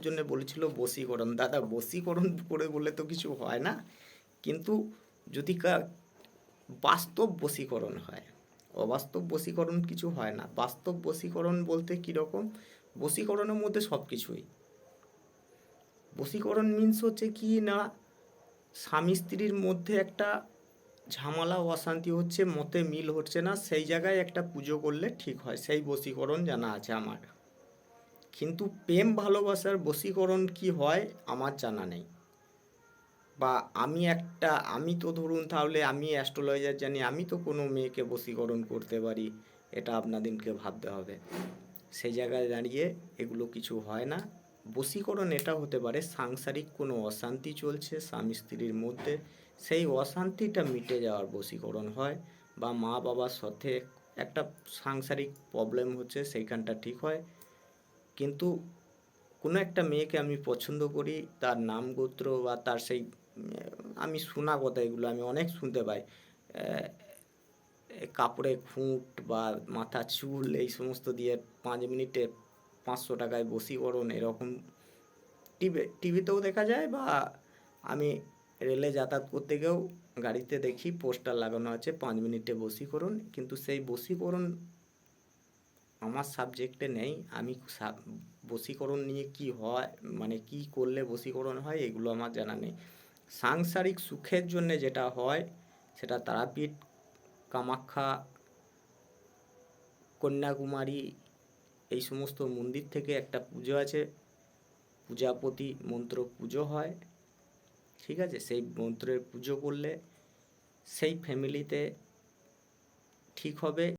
জন্য বলেছিল বশীকরণ। দাদা বশীকরণ করে বলে তো কিছু হয় না, কিন্তু যদি বাস্তব বশীকরণ হয়, অবাস্তব বশীকরণ কিছু হয় না। বাস্তব বশীকরণ বলতে কীরকম, বশীকরণের মধ্যে সব কিছুই, বশীকরণ মিন্স হচ্ছে কি না, স্বামী স্ত্রীর মধ্যে একটা ঝামেলা অশান্তি হচ্ছে, মতে মিল হচ্ছে না, সেই জায়গায় একটা পুজো করলে ঠিক হয়, সেই বশীকরণ জানা আছে আমার। কিন্তু প্রেম ভালোবাসার বশীকরণ কি হয় আমার জানা নেই। বা আমি তো ধরুন তাহলে আমি অ্যাস্ট্রোলজার জানি, আমি তো কোনো মেয়েকে বশীকরণ করতে পারি, এটা আপনাদেরকে ভাবতে হবে। সেই জায়গায় দাঁড়িয়ে এগুলো কিছু হয় না। বশীকরণ এটা হতে পারে সাংসারিক কোনো অশান্তি চলছে স্বামী স্ত্রীর মধ্যে, সেই অশান্তিটা মিটে যাওয়ার বশীকরণ হয়। বা মা বাবার সাথে একটা সাংসারিক প্রবলেম হচ্ছে, সেইখানটা ঠিক হয়। কিন্তু কোনো একটা মেয়েকে আমি পছন্দ করি, তার নাম গোত্র বা তার সেই আমি শোনা কথা, এগুলো আমি অনেক শুনতে পাই, কাপড়ে খুঁট বা মাথা চুল এই সমস্ত দিয়ে 5 মিনিটে 500 টাকায় বশীকরণ, এরকম টিভিতেও দেখা যায়। বা আমি রেলে যাতায়াত করতে গিয়েও গাড়িতে দেখি পোস্টার লাগানো আছে 5 মিনিটে বশীকরণ, কিন্তু সেই বশীকরণ আমার সাবজেক্টে নেই। আমি বশীকরণ নিয়ে কি হয়, মানে কি করলে বশীকরণ হয়, এগুলো আমার জানা নেই। সাংসারিক সুখের জন্য যেটা হয় সেটা তারাপীঠ, কামাখ্যা, কন্যাকুমারী এই সমস্ত মন্দির থেকে একটা পুজো আছে, পূজাপতি মন্ত্র পুজো হয়, ঠিক আছে? সেই মন্ত্রের পুজো করলে সেই ফ্যামিলিতে ঠিক হবে।